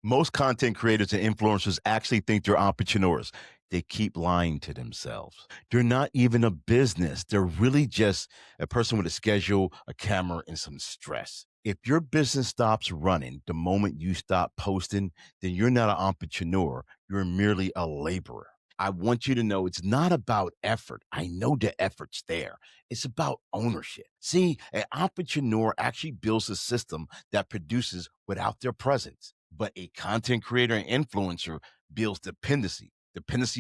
Most content creators and influencers actually think they're entrepreneurs. They keep lying to themselves. They're not even a business. They're really just a person with a schedule, a camera, and some stress. If your business stops running the moment you stop posting, then you're not an entrepreneur. You're merely a laborer. I want you to know it's not about effort. I know the effort's there. It's about ownership. See, an entrepreneur actually builds a system that produces without their presence. But a content creator and influencer builds dependency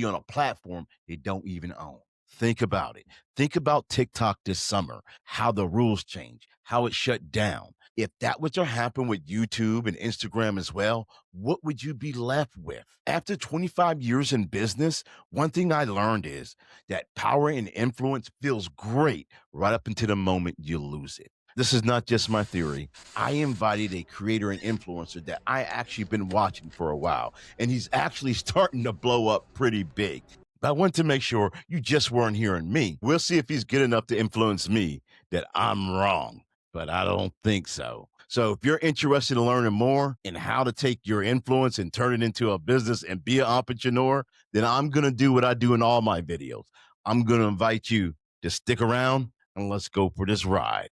on a platform they don't even own. Think about it. Think about TikTok this summer, how the rules changed, how it shut down. If that was to happen with YouTube and Instagram as well, what would you be left with? After 25 years in business, one thing I learned is that power and influence feels great right up until the moment you lose it. This is not just my theory. I invited a creator and influencer that I actually been watching for a while, and he's actually starting to blow up pretty big. But I want to make sure you just weren't hearing me. We'll see if he's good enough to influence me that I'm wrong, but I don't think so. So if you're interested in learning more in how to take your influence and turn it into a business and be an entrepreneur, then I'm going to do what I do in all my videos. I'm going to invite you to stick around and let's go for this ride.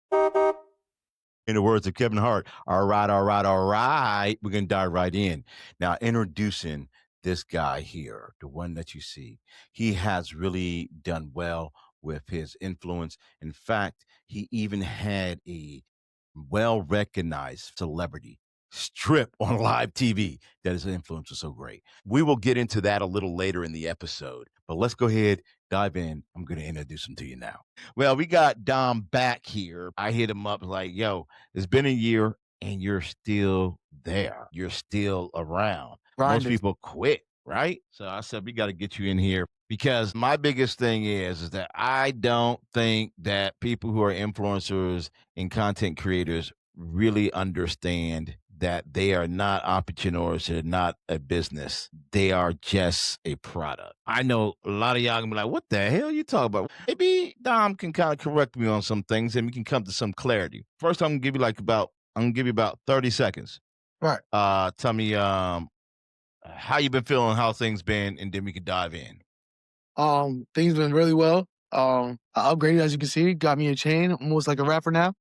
In the words of Kevin Hart, all right, all right, all right. We're going to dive right in. Now, introducing this guy here, the one that you see, he has really done well with his influence. In fact, he even had a well recognized celebrity strip on live TV that his influence was so great. We will get into that a little later in the episode, but let's go ahead, dive in. I'm going to introduce him to you now. Well, we got Dom back here. I hit him up like, yo, it's been a year and you're still there. You're still around. Most Grinding. people quit, right? So I said, we got to get you in here because my biggest thing is that I don't think that people who are influencers and content creators really understand that they are not entrepreneurs, they're not a business. They are just a product. I know a lot of y'all gonna be like, what the hell you talking about? Maybe Dom can kind of correct me on some things and we can come to some clarity. First, I'm gonna give you about 30 seconds. Right. Tell me how you been feeling, how things been, and then we can dive in. Things been really well. I upgraded, as you can see, got me a chain, almost like a rapper now.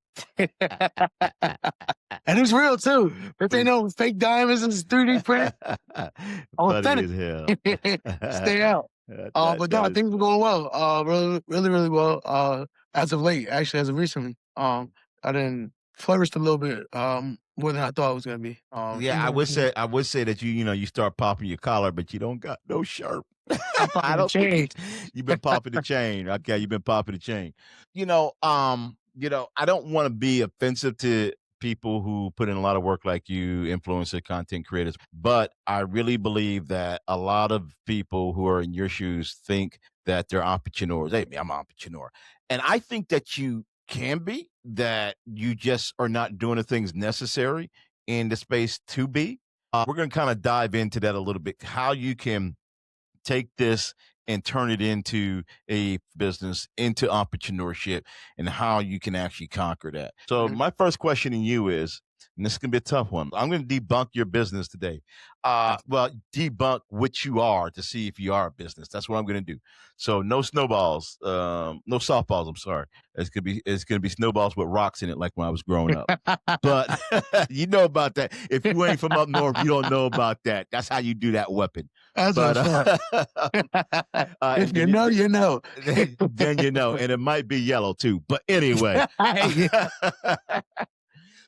And it's real too. If they know fake diamonds is 3D print, Funny authentic. as hell. Stay out. But no, things are going well. Really, really, really well. As of late, actually, as of recently, I done flourished a little bit, more than I thought it was gonna be. Yeah, I would say that you start popping your collar, but you don't got no shirt. I don't think you've been popping the chain. Okay, you've been popping the chain. I don't want to be offensive to people who put in a lot of work like you, influencer content creators, but I really believe that a lot of people who are in your shoes think that they're entrepreneurs. Hey, I'm an entrepreneur. And I think that you can be, that you just are not doing the things necessary in the space to be. We're going to kind of dive into that a little bit, how you can take this and turn it into a business, into entrepreneurship, and how you can actually conquer that. So my first question to you is, and this is going to be a tough one. I'm going to debunk your business today. Well, debunk what you are to see if you are a business. That's what I'm going to do. So no snowballs, no softballs. I'm sorry. It's going to be snowballs with rocks in it, like when I was growing up. But you know about that. If you ain't from up north, you don't know about that. That's how you do that weapon. That's But if you know, you know. then you know, and it might be yellow too. But anyway,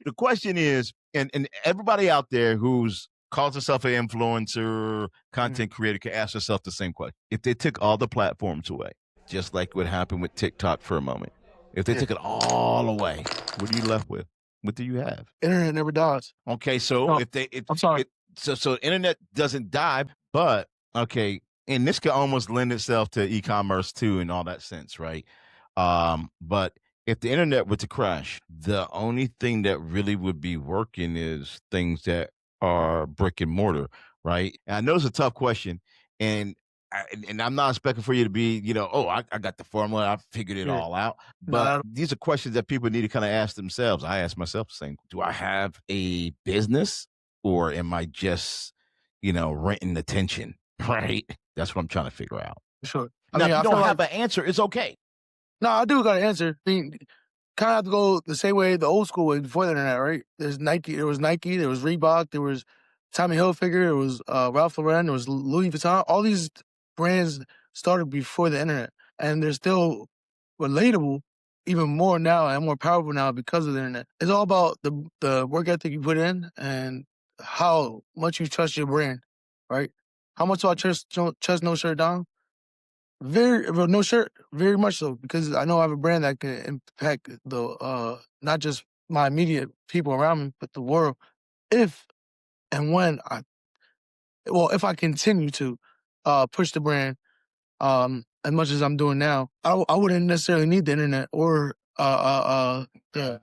the question is, and everybody out there who's calls herself an influencer, content creator, can ask herself the same question. If they took all the platforms away, just like what happened with TikTok for a moment, if they took it all away, what are you left with? What do you have? Internet never dies. Okay, so I'm sorry. So the internet doesn't die, but okay, and this could almost lend itself to e-commerce too, in all that sense, right? But if the internet were to crash, the only thing that really would be working is things that are brick and mortar, right? And I know it's a tough question, and I'm not expecting for you to be, I got the formula, I figured it all out. But these are questions that people need to kind of ask themselves. I ask myself the same: do I have a business or am I just, renting attention? Right? That's what I'm trying to figure out. Sure. I Now, mean, if you I feel don't like have an answer, it's okay. no, I do got an answer. I mean, kind of have to go the same way, the old school way before the internet, right? There was Nike, there was Reebok, there was Tommy Hilfiger, there was Ralph Lauren, there was Louis Vuitton. All these brands started before the internet, and they're still relatable even more now and more powerful now because of the internet. It's all about the work ethic you put in and how much you trust your brand, right? How much do I trust No Shirt Dom? Very well, no shirt, very much so, because I know I have a brand that can impact the not just my immediate people around me, but the world. If and when if I continue to push the brand as much as I'm doing now, I wouldn't necessarily need the internet or the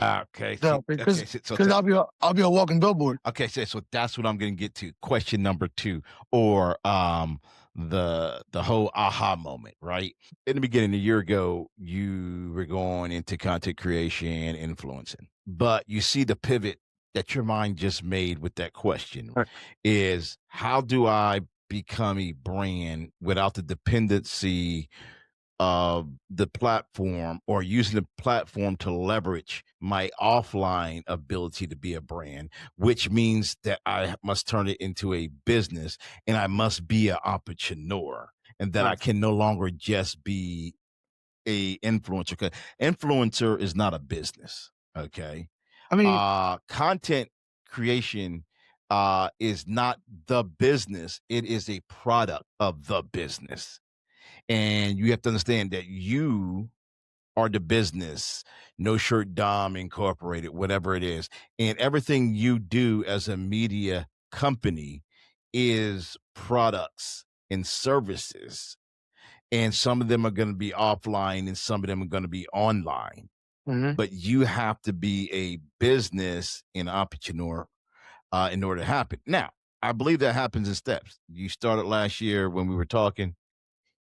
Okay. See, okay. because I'll be a walking billboard. Okay, so that's what I'm going to get to. Question number 2, or the whole aha moment, right? In the beginning, a year ago, you were going into content creation, influencing, but you see the pivot that your mind just made with that question Right. is, how do I become a brand without the dependency the platform, or using the platform to leverage my offline ability to be a brand, which means that I must turn it into a business, and I must be an entrepreneur, and that I Right. can no longer just be a influencer. 'Cause influencer is not a business. Okay. I mean, Content creation is not the business. It is a product of the business, and you have to understand that you are the business, No Shirt Dom Incorporated, whatever it is. And everything you do as a media company is products and services. And some of them are going to be offline and some of them are going to be online. mhm. But you have to be a business and entrepreneur in order to happen. Now, I believe that happens in steps. You started last year when we were talking.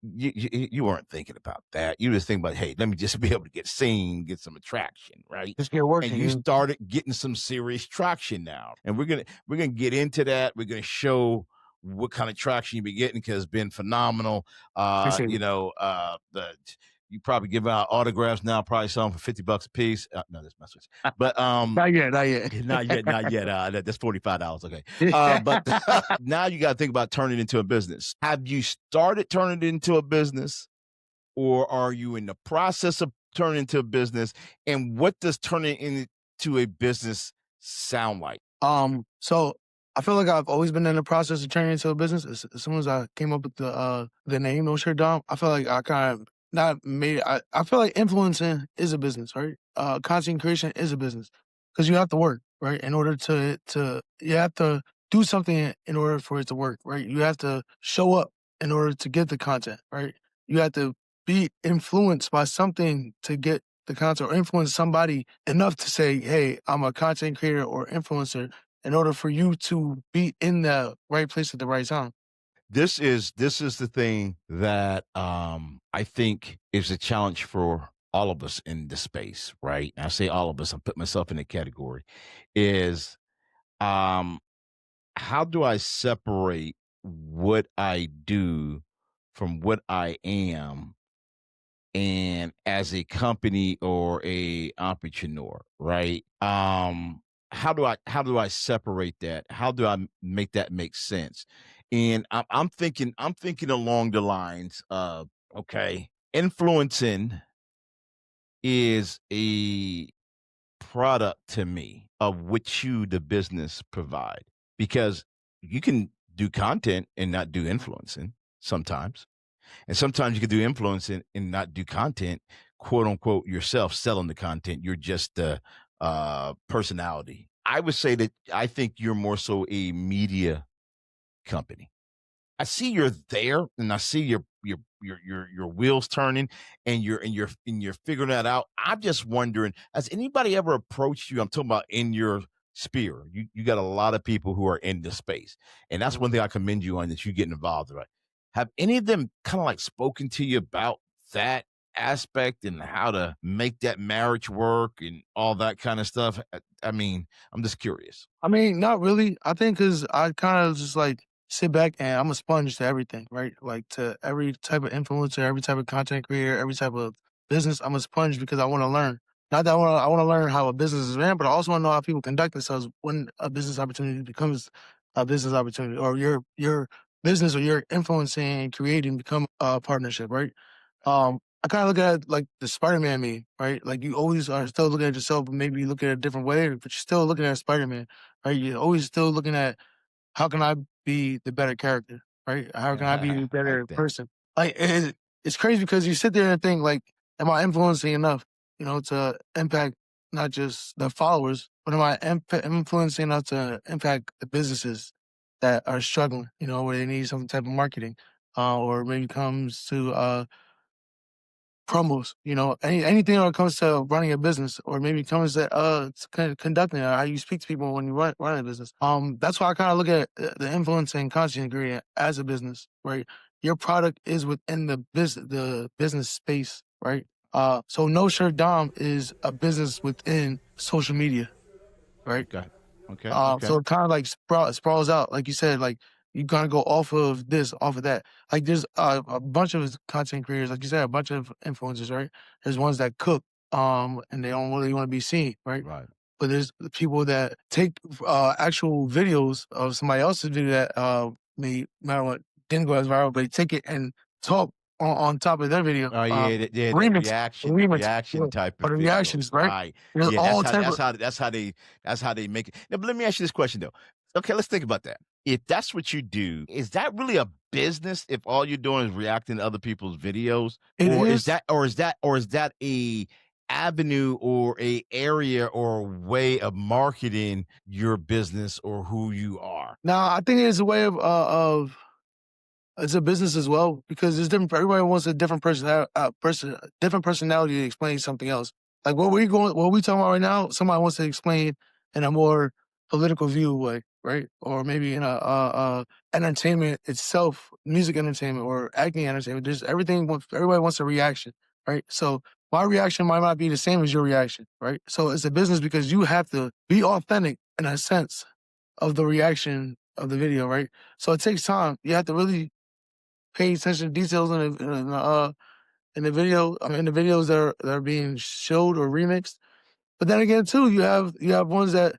You weren't thinking about that. You just think about, hey, let me just be able to get seen, get some attraction, right? Just get And working. you started getting some serious traction now, and we're gonna get into that. We're gonna show what kind of traction you be getting, because it's been phenomenal. Appreciate it. The you probably give out autographs now, probably selling for $50 a piece. No, that's my switch. But Not yet, not yet. not yet, not yet. That's $45. Okay. But now you got to think about turning it into a business. Have you started turning it into a business, or are you in the process of turning it into a business? And what does turning it into a business sound like? So I feel like I've always been in the process of turning it into a business. As soon as I came up with the name No Shirt Dom, I feel like I kind of not made it. I feel like influencing is a business, right? Content creation is a business because you have to work, right? In order to you have to do something in order for it to work, right? You have to show up in order to get the content, right? You have to be influenced by something to get the content, or influence somebody enough to say, "Hey, I'm a content creator or influencer," in order for you to be in the right place at the right time. This is the thing that I think is a challenge for all of us in this space, right? And I say all of us, I put myself in the category, is um how do I separate what I do from what I am, and as a company or a entrepreneur, right? How do I separate that? How do I make that make sense? And I'm thinking along the lines of, okay, influencing is a product to me of which you, the business, provide, because you can do content and not do influencing sometimes, and sometimes you can do influencing and not do content, quote unquote, yourself selling the content. You're just the personality. I would say that I think you're more so a media company. I see you're there, and I see your wheels turning, and you're figuring that out. I'm just wondering, has anybody ever approached you? I'm talking about in your sphere. You got a lot of people who are in this space, and that's Mhm. one thing I commend you on, that you get involved, right? Have any of them kind of like spoken to you about that? aspect and how to make that marriage work and all that kind of stuff? I mean, I'm just curious. I mean, not really. I think because I kind of just like sit back and I'm a sponge to everything, right? Like to every type of influencer, every type of content creator, every type of business. I'm a sponge because I want to learn. Not that I want to learn how a business is ran, but I also want to know how people conduct themselves when a business opportunity becomes a business opportunity, or your business or your influencing and creating become a partnership, right? I kind of look at it like the Spider-Man meme, right? Like you always are still looking at yourself, but maybe you look at it a different way, but you're still looking at Spider-Man, right? You're always still looking at how can I be the better character, right? How can I be the Like better that. person? Like it's crazy because you sit there and think like, am I influencing enough, to impact not just the followers, but am I influencing enough to impact the businesses that are struggling, where they need some type of marketing, or maybe comes to promos, anything when it comes to running a business or maybe comes to conducting how you speak to people when you run a business. That's why I kind of look at the influence and content ingredient as a business, right? Your product is within the business space, right? So No Shirt Dom is a business within social media, right? Okay. Okay. Okay. So it kind of like sprawls out, like you said, like you kind of go off of this, off of that. Like there's a bunch of content creators, like you said, a bunch of influencers, right? There's ones that cook, and they don't really want to be seen, right? Right. But there's the people that take actual videos of somebody else's video that may matter what didn't go as viral, but they take it and talk on top of their video, Oh yeah, yeah, that remix, reaction yeah, type or of the videos, reactions, right? right? There's Yeah, all type of that's how they make it. Now, but let me ask you this question though. Okay, let's think about that. If that's what you do, is that really a business? If all you're doing is reacting to other people's videos, it is. or is that a avenue or a area or a way of marketing your business or who you are? Now I think it's a way of it's a business as well because there's different. Everybody wants a different different personality to explain something else. Like what we talking about right now. Somebody wants to explain in a more political view way, right? Or maybe in a entertainment itself, music entertainment or acting entertainment. There's everything. Everybody wants a reaction, right? So my reaction might not be the same as your reaction, right? So it's a business because you have to be authentic in a sense of the reaction of the video, right? So it takes time. You have to really pay attention to details in the video. I mean, the videos that are being showed or remixed. But then again, too, you have ones that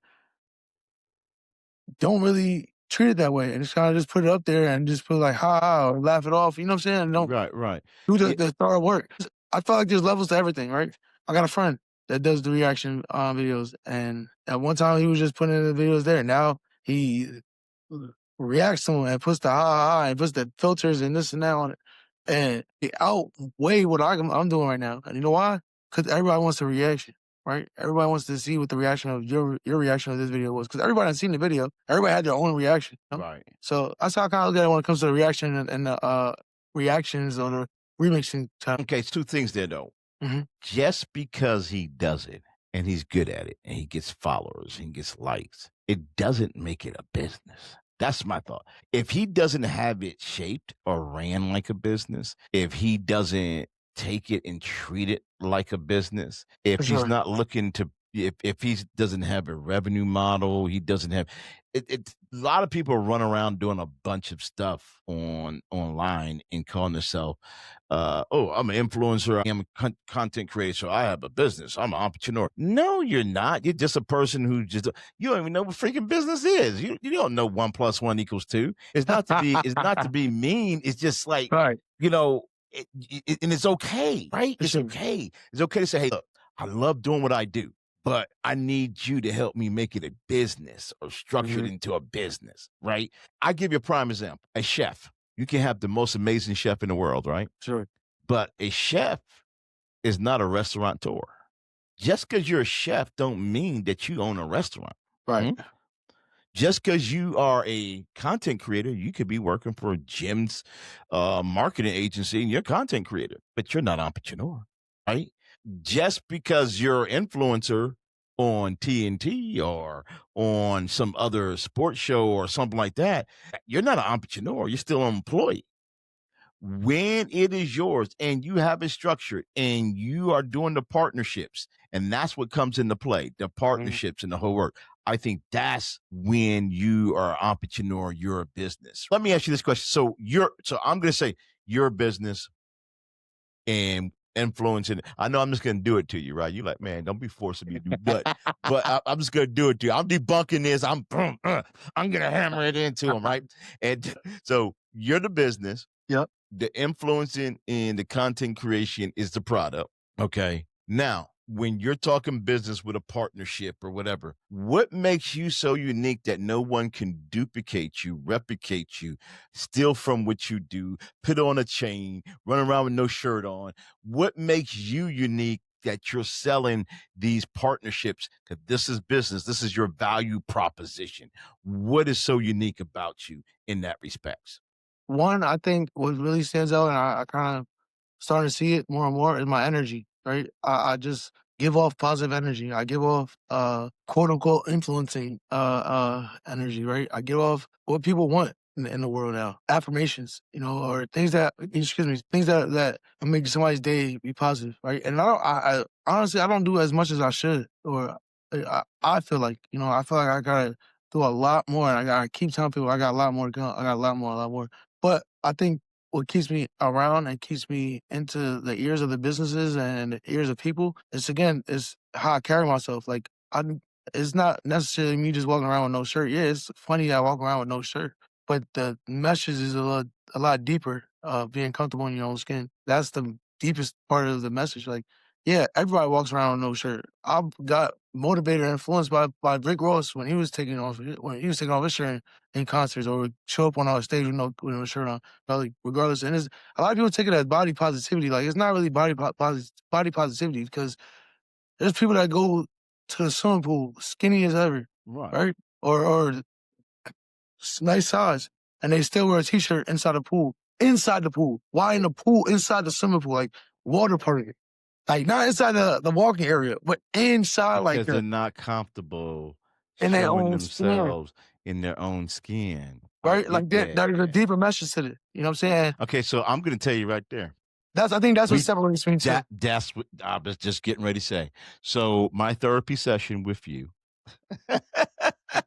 don't really treat it that way and just kind of just put it up there and just put like ha ha or laugh it off. You know what I'm saying? And don't Right, right. do Yeah, the thorough work. I feel like there's levels to everything, right? I got a friend that does the reaction videos, and at one time he was just putting in the videos there. Now he reacts to them and puts the ha ha ha and puts the filters and this and that on it, and it outweigh what I'm doing right now. And you know why? Because everybody wants a reaction, right? Everybody wants to see what the reaction of your reaction of this video was. Because everybody has seen the video. Everybody had their own reaction. right. So that's how I kind of look at it when it comes to the reaction and the reactions or the remixing time. Okay, it's two things there though. Mhm. Just because he does it and he's good at it and he gets followers and gets likes, it doesn't make it a business. That's my thought. If he doesn't have it shaped or ran like a business, if he doesn't take it and treat it like a business, For if he's sure. not looking to if he doesn't have a revenue model, he doesn't have it a lot of people run around doing a bunch of stuff online and calling themselves oh, I'm an influencer. I'm a content creator. So I have a business. I'm an entrepreneur. No, you're not. You're just a person who just, you don't even know what freaking business is. You don't know 1+1 = 2. It's not to be mean. It's just like, Right. you know, and it's okay, right? For It's sure. okay. It's okay to say, hey, look, I love doing what I do, but I need you to help me make it a business or structure it Mhm. into a business, right? I give you a prime example. A chef. You can have the most amazing chef in the world, right? Sure. But a chef is not a restaurateur. Just because you're a chef don't mean that you own a restaurant. Right. Mm? Just because you are a content creator, you could be working for Jim's marketing agency and you're a content creator, but you're not an entrepreneur, right? Just because you're an influencer on TNT or on some other sports show or something like that, you're not an entrepreneur. You're still an employee. When it is yours and you have it structured and you are doing the partnerships, and that's what comes into play, the partnerships and the whole work. I think that's when you are an entrepreneur, you're a business. Let me ask you this question. So I'm going to say you're a business and influencing. I know I'm just going to do it to you, right? You're like, man, don't be forcing me to do that. But I'm just going to do it to you. I'm debunking this. I'm going to hammer it into them, right? And so you're the business. Yep. The influencing and the content creation is the product. Okay. Now, when you're talking business with a partnership or whatever, what makes you so unique that no one can duplicate you, replicate you, steal from what you do, put on a chain, run around with no shirt on? What makes you unique that you're selling these partnerships? Because this is business. This is your value proposition. What is so unique about you in that respects? One, I think what really stands out, and I kind of starting to see it more and more, is my energy, right? I just give off positive energy. I give off quote unquote influencing energy, right? I give off what people want in the world now. Affirmations, or things that excuse me, things that make somebody's day be positive, right? And I honestly I don't do as much as I should, or I feel like, I feel like I gotta do a lot more, and I gotta keep telling people I got a lot more to go. I got a lot more. But I think what keeps me around and keeps me into the ears of the businesses and the ears of people is how I carry myself. Like it's not necessarily me just walking around with no shirt. Yeah, it's funny that I walk around with no shirt, but the message is a lot deeper. Being comfortable in your own skin. That's the deepest part of the message. Like, yeah, everybody walks around with no shirt. I got motivated and influenced by Rick Ross when he was taking off his shirt in concerts, or would show up on our stage with no shirt on. But like, regardless, and a lot of people take it as body positivity. Like, it's not really body positivity, because there's people that go to the swimming pool skinny as ever, Right. right? Or nice size, and they still wear a t-shirt inside the pool. Inside the pool. Why in the pool? Inside the swimming pool, like water park. Like, not inside the walking area, but inside, like, Because they're not comfortable in their showing own skin, themselves in their own skin. I right? get Like, that. there's a deeper message to it. You know what I'm saying? Okay, so I'm gonna tell you right there. I think that's what We separates me too. that's what I was just getting ready to say. So my therapy session with you.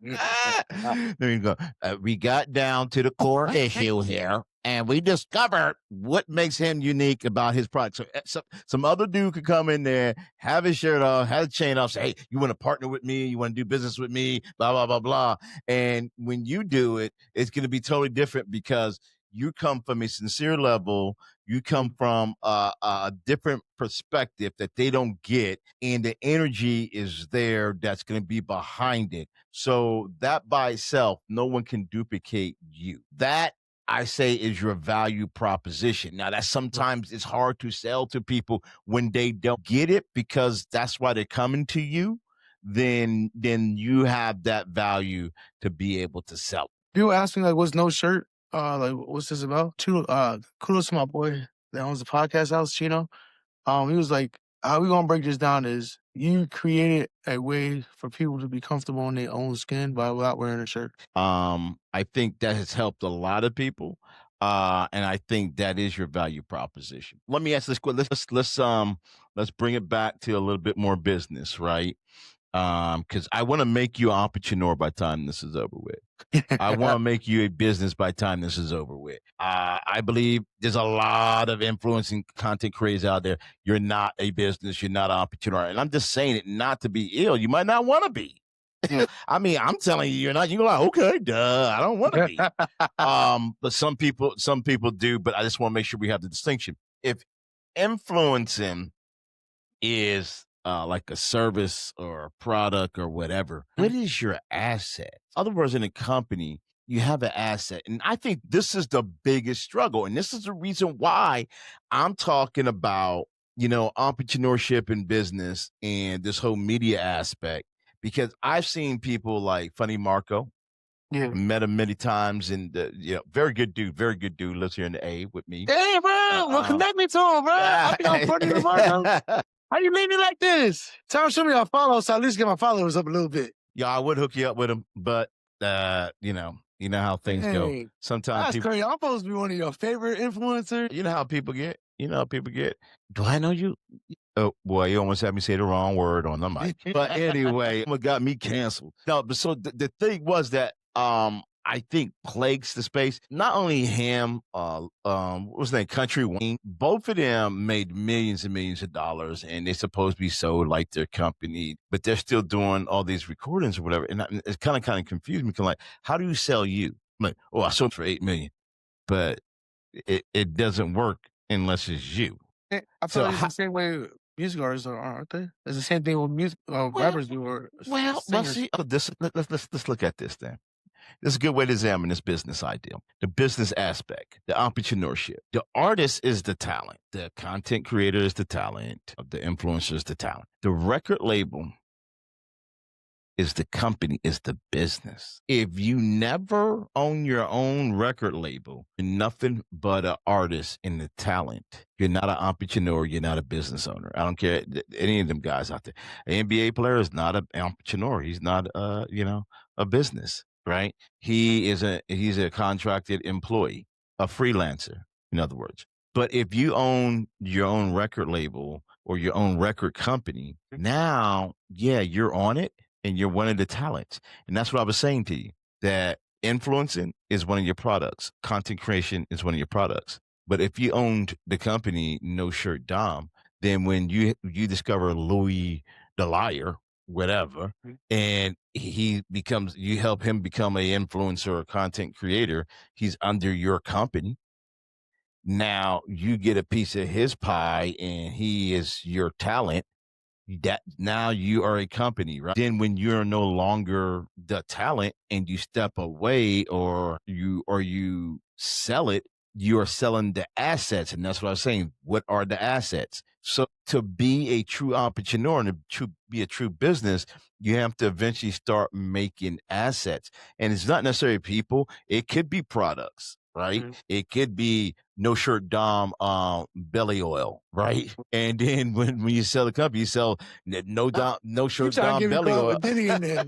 There you go. We got down to the core issue here, and we discovered what makes him unique about his product. So, some other dude could come in there, have his shirt off, have a chain off, say, "Hey, you want to partner with me? You want to do business with me?" Blah blah blah blah. And when you do it, it's going to be totally different because you come from a sincere level. You come from a different perspective that they don't get, and the energy is there that's going to be behind it. So that by itself, no one can duplicate you. That, I say, is your value proposition. Now, that sometimes it's hard to sell to people when they don't get it, because that's why they're coming to you. Then you have that value to be able to sell. People ask me, like, what's no shirt? Like, what's this about? Kudos to my boy that owns the podcast house, Chino. He was like, how we gonna break this down is you created a way for people to be comfortable in their own skin without wearing a shirt. I think that has helped a lot of people. And I think that is your value proposition. Let me ask this question. Let's bring it back to a little bit more business, right? Because I want to make you an entrepreneur by the time this is over with. I want to make you a business by the time this is over with. I believe there's a lot of influencing content creators out there. You're not a business. You're not an entrepreneur. And I'm just saying it not to be ill. You might not want to be. Yeah. I mean, I'm telling you, you're not. You're like, okay, duh, I don't want to be. But some people do. But I just want to make sure we have the distinction. If influencing is like a service or a product or whatever, what is your asset? In other words, in a company, you have an asset. And I think this is the biggest struggle. And this is the reason why I'm talking about, entrepreneurship in business and this whole media aspect, because I've seen people like Funny Marco. Yeah. Met him many times, and very good dude, lives here in the A with me. Hey, bro, well, connect me to him, bro. I think I'm funny tomorrow. How you leave me like this? Tell him, show me our follow, so I at least get my followers up a little bit. Yeah, I would hook you up with him, but You know how things go. Hey, Sometimes that's people, crazy. I'm supposed to be one of your favorite influencers. you know how people get. You know how people get. Do I know you? Oh boy, you almost had me say the wrong word on the mic. But anyway, what got me canceled? No, but so the thing was that I think plagues the space. Not only him, what was that Country Wayne? Both of them made millions and millions of dollars, and they're supposed to be sold like their company, but they're still doing all these recordings or whatever. And it's kind of confused me. 'Cause like, how do you sell you? I'm like, oh, I sold for 8 million, but it doesn't work unless it's you. I feel So like it's the same way music artists are, aren't they? It's the same thing with music well, rappers do or let's singers. see. Let's look at this then. This is a good way to examine this business idea, the business aspect, the entrepreneurship. The artist is the talent, the content creator is the talent, the influencer is the talent. The record label is the company, is the business. If you never own your own record label, you're nothing but an artist and the talent. You're not an entrepreneur. You're not a business owner. I don't care any of them guys out there. An NBA player is not an entrepreneur. He's not, a business, right? He's a contracted employee, a freelancer, in other words. But if you own your own record label or your own record company, now, yeah, you're on it and you're one of the talents. And that's what I was saying to you, that influencing is one of your products. Content creation is one of your products. But if you owned the company No Shirt Dom, then when you discover Louis the liar, whatever, and you help him become a influencer or content creator, he's under your company. Now you get a piece of his pie and he is your talent, that now you are a company, right? Then when you're no longer the talent and you step away or you sell it, you are selling the assets. And that's what I was saying. What are the assets? So to be a true entrepreneur and to be a true business, you have to eventually start making assets. And it's not necessarily people, it could be products, right? Mhm. It could be No Shirt Dom belly oil, right? And then when you sell the company, you sell no You Shirt trying to Dom give me belly clout oil. with Diddy in there.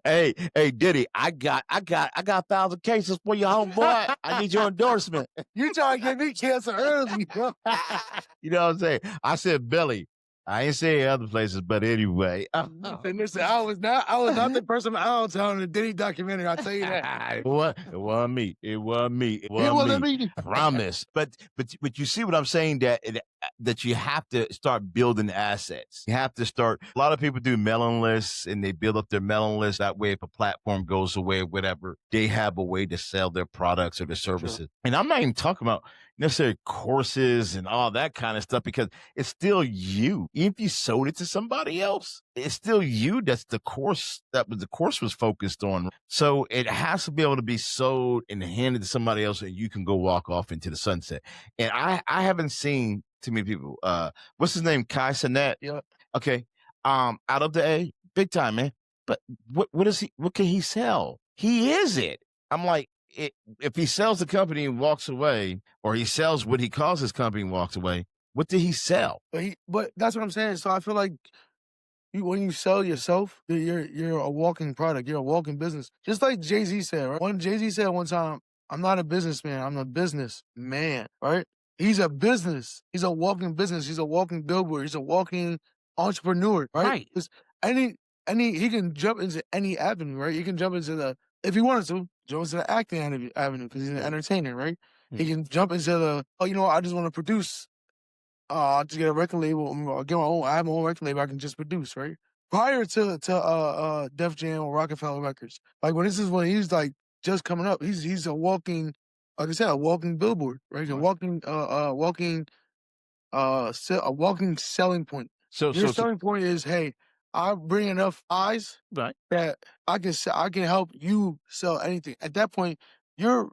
Hey, Diddy, I got 1,000 cases for you, homeboy. I need your endorsement. You trying to get me cancer early, bro. You know what I'm saying? I said belly. I ain't saying other places, but anyway. And listen, I was not the person out telling the Diddy documentary. I'll tell you that. It wasn't me. It wasn't me. It It wasn't wasn't me. me. Promise. But you see what I'm saying, that you have to start building assets. You have to start. A lot of people do mailing lists and they build up their mailing list. That way, if a platform goes away or whatever, they have a way to sell their products or their services. Sure. And I'm not even talking about necessarily courses and all that kind of stuff, because it's still you. If you sold it to somebody else, it's still you. That's the course the course was focused on. So it has to be able to be sold and handed to somebody else, and you can go walk off into the sunset. And I haven't seen too many people. What's his name? Kai Sinet. Yeah. Okay. Out of the A, big time, man. But what can he sell? He is it. I'm like, if he sells the company and walks away, or he sells what he calls his company and walks away, what did he sell? But that's what I'm saying. So I feel like when you sell yourself, you're a walking product. You're a walking business. Just like Jay-Z said, right? When Jay-Z said one time, I'm not a businessman, I'm a business man, right? He's a business. He's a walking business. He's a walking billboard. He's a walking entrepreneur, right? Right. Because he can jump into any avenue, right? He can jump into if he wanted to, jump into the acting avenue because he's an entertainer, right? He can jump into I just want to produce. I'll just get a record label, get my own. I have my own record label. I can just produce, right? Prior to Def Jam or Rockefeller Records, like when he's like just coming up, he's a walking, like I said, a walking billboard, right? He's a walking a walking selling point. So Your so so selling point is, hey, I bring enough eyes right. that I can help you sell anything. At that point, your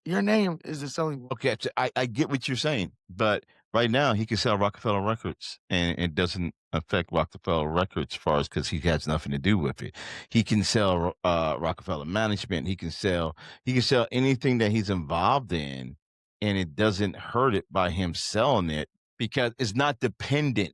your name is the selling point. Okay, so I get what you're saying, but right now he can sell Rockefeller Records, and it doesn't affect Rockefeller Records as far as, because he has nothing to do with it. He can sell Rockefeller Management. He can sell anything that he's involved in, and it doesn't hurt it by him selling it, because it's not dependent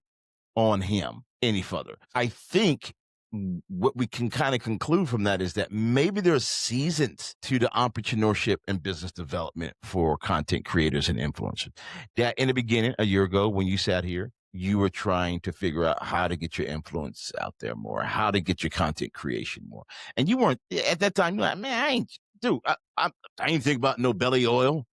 on him any further. I think what we can kind of conclude from that is that maybe there's seasons to the entrepreneurship and business development for content creators and influencers. That in the beginning, a year ago, when you sat here, you were trying to figure out how to get your influence out there more, how to get your content creation more. And you weren't at that time, you're like, man, I ain't think about no belly oil,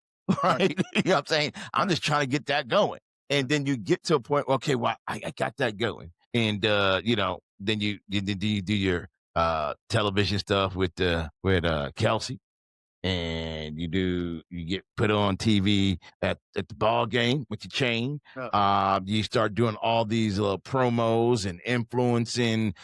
right? You know what I'm saying? I'm just trying to get that going. And then you get to a point, okay, well, I got that going. And then you do your television stuff with Kelsey, and you get put on TV at the ball game with your chain. You start doing all these promos and influencing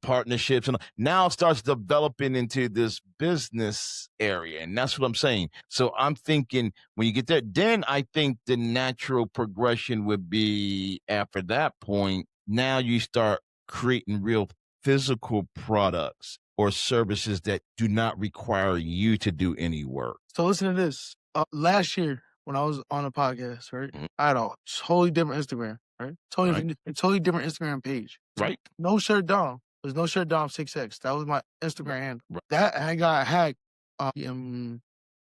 partnerships, and now it starts developing into this business area, and that's what I'm saying. So I'm thinking when you get there, then I think the natural progression would be after that point. Now you start creating real physical products or services that do not require you to do any work. So listen to this. Last year when I was on a podcast, right, Mhm. I had a totally different Instagram, right? Totally different Instagram page. Right. No Shirt Dom. There's No Shirt Dom 6X. That was my Instagram handle. Right. That I got hacked in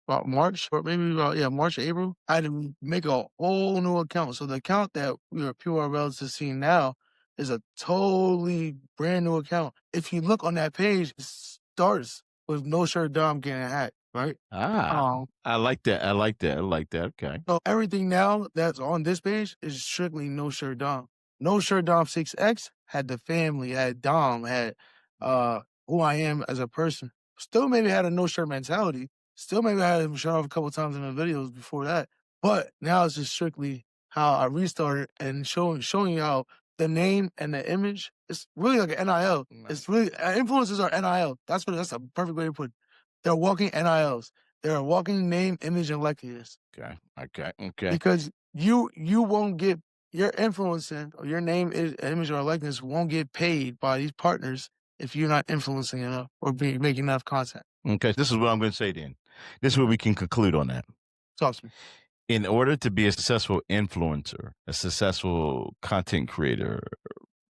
about March, or maybe March, April. I had to make a whole new account. So the account that we are pure relative seeing now is a totally brand new account. If you look on that page, it starts with No Shirt Dom getting hacked, right? I like that. I like that. I like that. Okay. So everything now that's on this page is strictly No Shirt Dom. No Shirt Dom 6X had the family, had Dom, had who I am as a person. Still maybe had a no shirt mentality. Still maybe I had him shut off a couple times in the videos before that. But now it's just strictly how I restarted and showing you how the name and the image, it's really like an NIL. It's really influencers are NIL. That's a perfect way to put it. They're walking NILs. They're a walking name, image, and likeness. Okay. Because you won't get your influencing or your name, image, or likeness won't get paid by these partners if you're not influencing enough or making enough content. Okay. This is what I'm going to say then. This is where we can conclude on that. Talk to me. In order to be a successful influencer, a successful content creator,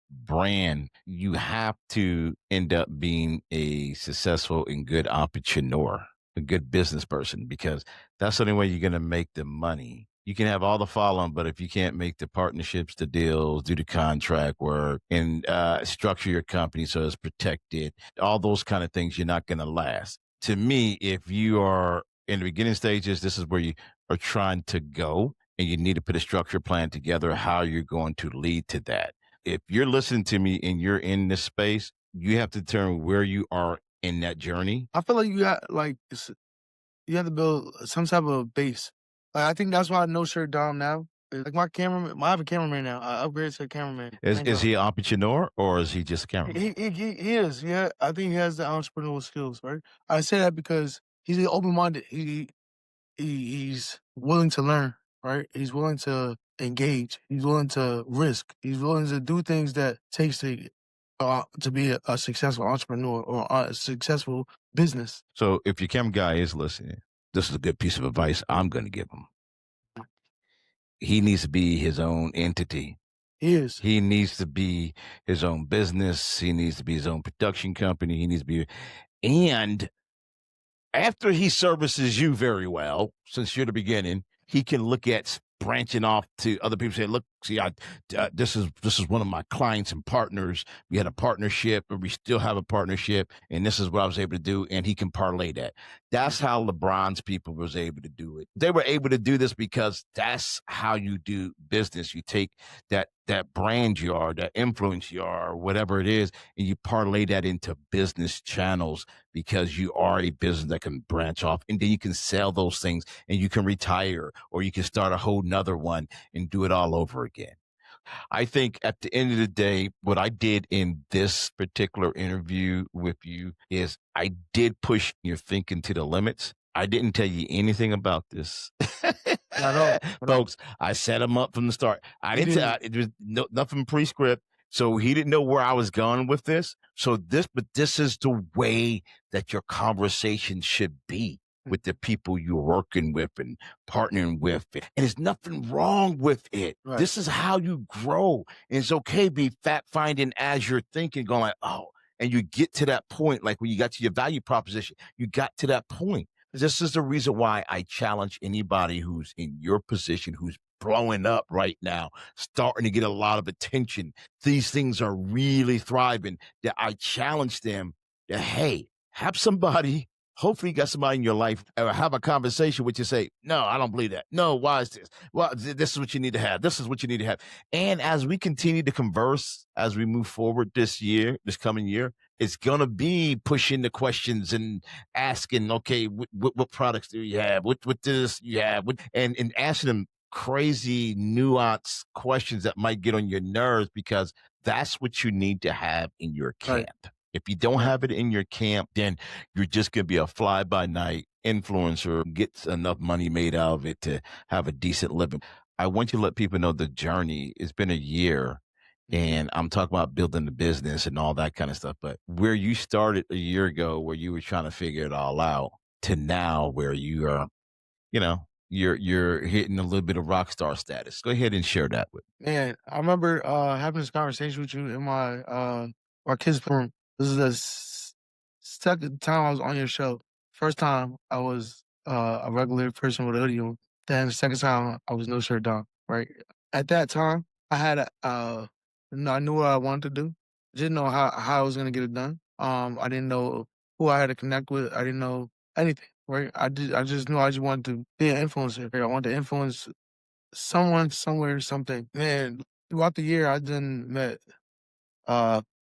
brand, you have to end up being a successful and good entrepreneur, a good business person, because that's the only way you're going to make the money. You can have all the following, but if you can't make the partnerships, the deals, do the contract work, and structure your company so it's protected, all those kind of things, you're not going to last. To me, if you are in the beginning stages, this is where you are trying to go, and you need to put a structure plan together, how you're going to lead to that. If you're listening to me and you're in this space, you have to determine where you are in that journey. I feel like you got you have to build some type of base. Like, I think that's why I No Shirt Dom now. Like my cameraman, I have a cameraman now. I upgraded to a cameraman. Is he an entrepreneur or is he just a cameraman? He is. Yeah, I think he has the entrepreneurial skills, right? I say that because he's open-minded. He's willing to learn, right? He's willing to engage. He's willing to risk. He's willing to do things that takes to be a successful entrepreneur or a successful business. So if your camera guy is listening, this is a good piece of advice I'm going to give him. He needs to be his own entity. He is. He needs to be his own business. He needs to be his own production company. He needs to be, and after he services you very well, since you're the beginning, he can look at branching off to other people. Say, look, see, this is one of my clients and partners. We had a partnership, or we still have a partnership, and this is what I was able to do. And he can parlay that. That's how LeBron's people was able to do it. They were able to do this because that's how you do business. You take that brand you are, that influence you are, whatever it is, and you parlay that into business channels because you are a business that can branch off, and then you can sell those things, and you can retire, or you can start a whole nother one and do it all over again. I think at the end of the day, what I did in this particular interview with you is I did push your thinking to the limits. I didn't tell you anything about this. Folks, I set him up from the start. I didn't tell, it was nothing pre-script. So he didn't know where I was going with this. But this is the way that your conversation should be with the people you're working with and partnering with. And there's nothing wrong with it. Right. This is how you grow. And it's okay to be fact finding as you're thinking, going like, oh, and you get to that point, like when you got to your value proposition, you got to that point. This is the reason why I challenge anybody who's in your position, who's blowing up right now, starting to get a lot of attention. These things are really thriving. That I challenge them that, hey, have somebody, hopefully you got somebody in your life, or have a conversation with you, say, no, I don't believe that. No, why is this? Well, this is what you need to have. This is what you need to have. And as we continue to converse, as we move forward this year, this coming year, it's gonna be pushing the questions and asking, okay, what products do you have? What this you have? And asking them crazy nuanced questions that might get on your nerves, because that's what you need to have in your Right. camp. If you don't Right. have it in your camp, then you're just gonna be a fly by night influencer, gets enough money made out of it to have a decent living. I want you to let people know the journey. It's been a year, and I'm talking about building the business and all that kind of stuff. But where you started a year ago, where you were trying to figure it all out, to now where you are, you're hitting a little bit of rock star status. Go ahead and share that with. Man, I remember having this conversation with you in my our kids' room. This is the second time I was on your show. First time I was a regular person with a hoodie on. Then the second time I was no shirt down. Right at that time, I had I knew what I wanted to do. Didn't know how I was gonna get it done. I didn't know who I had to connect with. I didn't know anything. Right, I just knew I just wanted to be an influencer. Right? I wanted to influence someone, somewhere, something. Man, throughout the year, I done met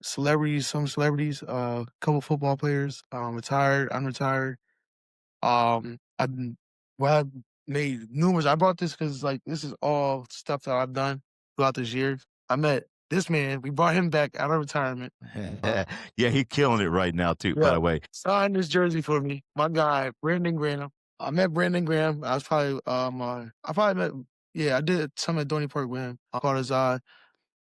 celebrities, some celebrities, a couple football players, retired, unretired. I've been, well, I've made numerous. I brought this because like this is all stuff that I've done throughout this year. I met this man. We brought him back out of retirement. Yeah, he's killing it right now too. By Yeah, the way, signed this jersey for me. My guy, Brandon Graham. I met Brandon Graham. I was probably I probably met, yeah, I did some at Dorney Park with him. I caught his eye.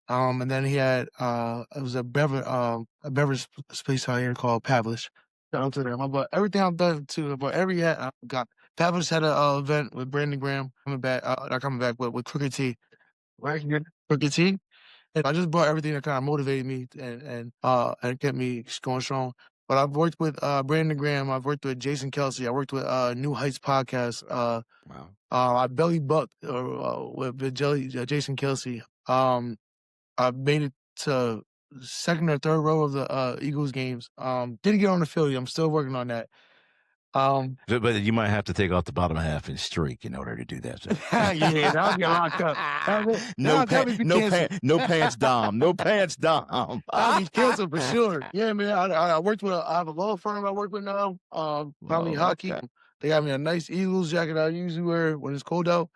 And then he had it was a beverage place out here called Pavlish. Shout out to them. But everything I've done too, but every hat I got. Pavlish had a event with Brandon Graham coming back, not coming back, but with Crooked T. Right here. Crooked T. And I just brought everything that kind of motivated me and kept me going strong. But I've worked with Brandon Graham. I've worked with Jason Kelsey. I worked with New Heights podcast. wow. I belly bucked with Jason Kelsey. I made it to second or third row of the Eagles games. Didn't get on the field yet. I'm still working on that. Um, But you might have to take off the bottom half and streak in order to do that. So. yeah, that'll get locked up. No That'll be no canceled. no pants, Dom. No pants, Dom. That'll be canceled for sure. Yeah, man. I worked with. I have a law firm I work with now. Probably Oh, hockey. okay. They got me a nice Eagles jacket I usually wear when it's cold out.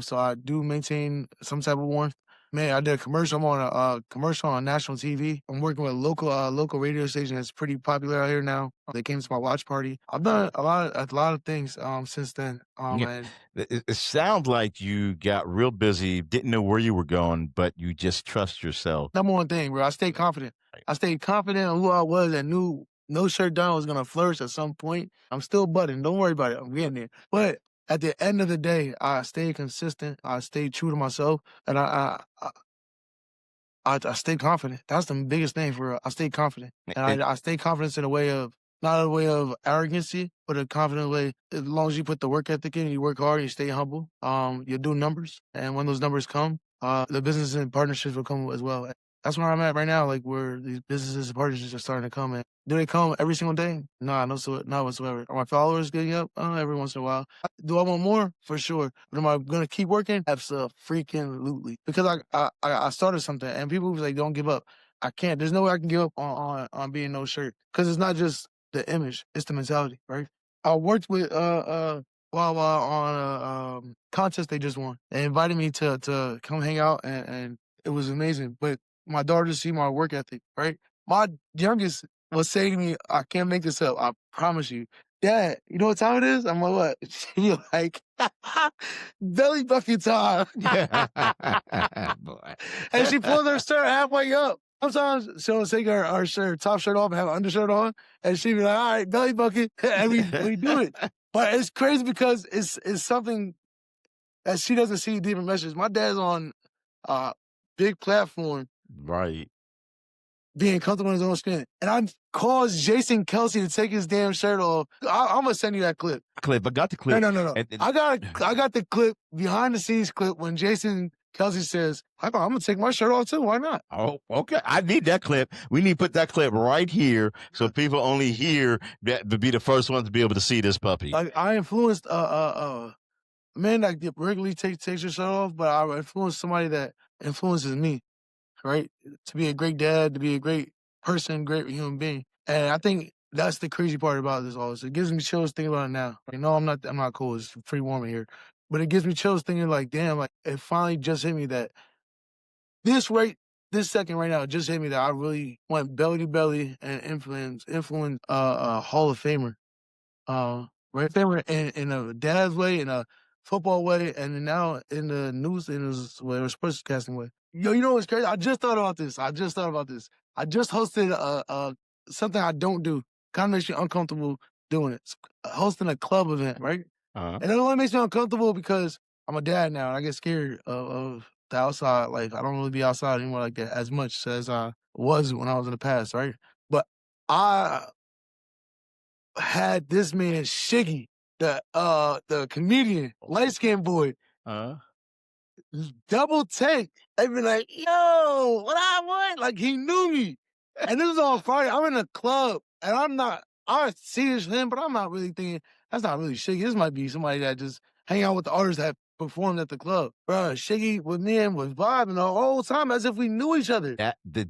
So I do maintain some type of warmth. Man, I did a commercial. I'm on a commercial on national TV. I'm working with a local radio station that's pretty popular out here now. They came to my watch party. I've done a lot of things since then. Yeah. And It sounds like you got real busy, didn't know where you were going, but you just trust yourself. number one thing, bro, I stayed confident. Right. I stayed confident in who I was and knew no shirt down was gonna flourish at some point. I'm still budding. Don't worry about it. I'm getting there. But at the end of the day, I stayed consistent. I stayed true to myself, and I stay confident. That's the biggest thing for real. I stay confident. And And I stay confident in a way of not a way of arrogancy, but a confident way. As long as you put the work ethic in, you work hard, you stay humble, you do numbers. And when those numbers come, the business and partnerships will come as well. That's where I'm at right now, like where these businesses and partnerships are starting to come in. Do they come every single day? Nah, no, so not whatsoever. Are my followers getting up? Every once in a while. Do I want more? For sure. But am I gonna keep working? Absolutely. Because I started something, and people was like, "Don't give up." I can't. There's no way I can give up on being no shirt, because it's not just the image; it's the mentality, right? I worked with Wawa on a contest they just won. They invited me to come hang out, and it was amazing. But my daughter just see my work ethic, right? My youngest was saying to me, "I can't make this up. I promise you." Dad, you know what time it is? I'm like, what? She like, belly bucket time. boy. And she pulled her shirt halfway up. Sometimes she'll take her shirt, top shirt off and have an undershirt on. And she'd be like, all right, belly bucket. And we do it. But it's crazy because it's something that she doesn't see deeper messages. My dad's on big platform. Right. being comfortable in his own skin. And I caused Jason Kelsey to take his damn shirt off. I'm gonna send you that clip. I got the clip. No. I got the clip, behind the scenes clip, when Jason Kelsey says, I'm gonna take my shirt off too. Why not? Oh, okay. I need that clip. We need to put that clip right here so people only hear that to be the first ones to be able to see this puppy. Like, I influenced a man that regularly takes your shirt off, but I influenced somebody that influences me, right? To be a great dad, to be a great person, great human being. And I think that's the crazy part about this all. It gives me chills thinking about it now. I'm not cool. It's pretty warm in here. But it gives me chills thinking like, damn, like it finally just hit me that this second right now, it just hit me that I really went belly to belly and influence Hall of Famer. Right there in a dad's way, in a football way, and then now in the news, in his sportscasting way. Yo, you know what's crazy? I just thought about this. I just hosted something I don't do. Kind of makes you uncomfortable doing it. Hosting a club event, right? And it only makes me uncomfortable because I'm a dad now, and I get scared of the outside. Like, I don't really be outside anymore like that as much as I was when I was in the past, right? But I had this man Shiggy, the comedian, light skinned boy, double take and be like, yo, what I want? Like, he knew me. And this was on Friday. I'm in a club and I see it's him, but I'm not really thinking that's not really Shiggy. This might be somebody that just hang out with the artists that performed at the club. Bro, Shiggy with me and was vibing the whole time as if we knew each other.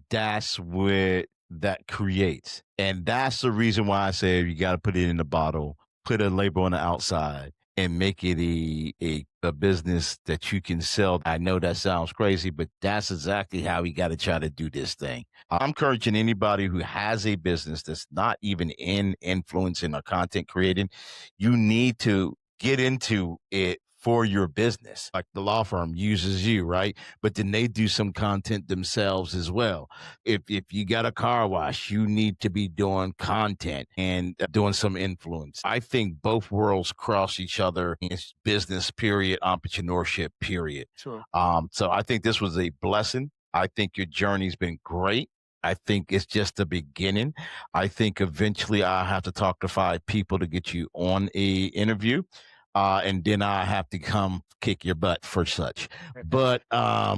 That's what that creates. And that's the reason why I say you got to put it in the bottle, put a label on the outside, and make it a business that you can sell. I know that sounds crazy, but that's exactly how we got to try to do this thing. I'm encouraging anybody who has a business that's not even in influencing or content creating, you need to get into it for your business. Like the law firm uses you, right? But then they do some content themselves as well. If you got a car wash, you need to be doing content and doing some influence. I think both worlds cross each other in business, period, entrepreneurship, period. Sure. So I think this was a blessing. I think your journey's been great. I think it's just the beginning. I think eventually I'll have to talk to 5 people to get you on a interview. And then I have to come kick your butt for such. But I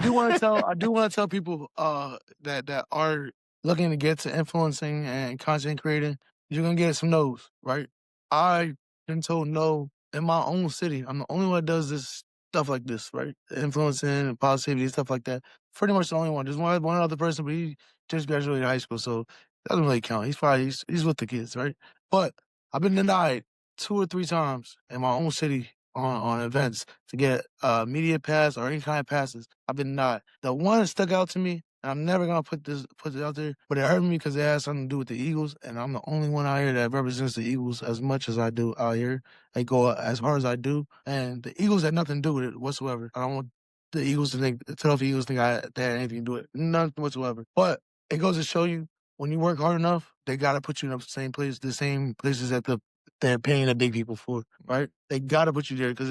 do want to tell people that are looking to get to influencing and content creating, you're gonna get some no's, right? I've been told no in my own city. I'm the only one that does this stuff like this, right? Influencing and positivity, stuff like that. Pretty much the only one. There's one other person, but he just graduated high school, so it doesn't really count. He's with the kids, right? But I've been denied 2 or 3 times in my own city on events to get a media pass or any kind of passes. I've been denied. The one that stuck out to me, and I'm never gonna put it out there, but it hurt me because it has something to do with the Eagles, and I'm the only one out here that represents the Eagles as much as I do out here. They go as hard as I do, and the Eagles had nothing to do with it whatsoever. I don't want the Eagles to think, the Philadelphia Eagles think they had anything to do with it, nothing whatsoever. But it goes to show you, when you work hard enough, they gotta put you in the same places that they're paying the big people for, right? They gotta put you there because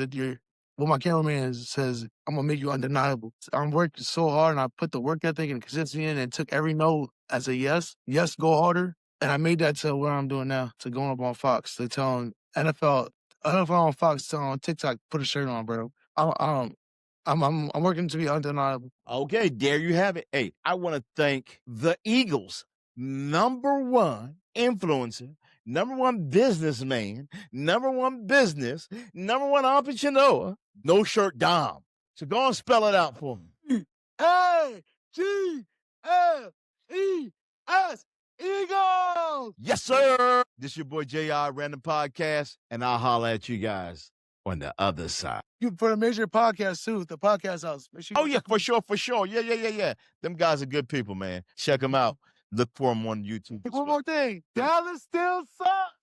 what my cameraman says, I'm gonna make you undeniable. I'm working so hard and I put the work ethic and consistency in and took every no as a yes. Yes, go harder. And I made that to what I'm doing now, to going up on Fox, to telling NFL on Fox, telling on TikTok, put a shirt on, bro. I'm working to be undeniable. Okay, there you have it. Hey, I want to thank the Eagles, #1 influencer, #1 businessman, #1 business, #1 entrepreneur, No Shirt Dom. So go and spell it out for me. AGLES, Eagles! Yes, sir. This is your boy J.I. Random Podcast, and I'll holler at you guys on the other side. For the major podcast too, the podcast house. Make sure yeah, for sure. Yeah. Them guys are good people, man. Check them out. Look for them on YouTube. One more thing. Dallas still sucks.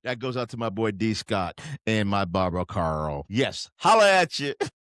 That goes out to my boy D. Scott and my Barbara Carl. Yes, holla at you.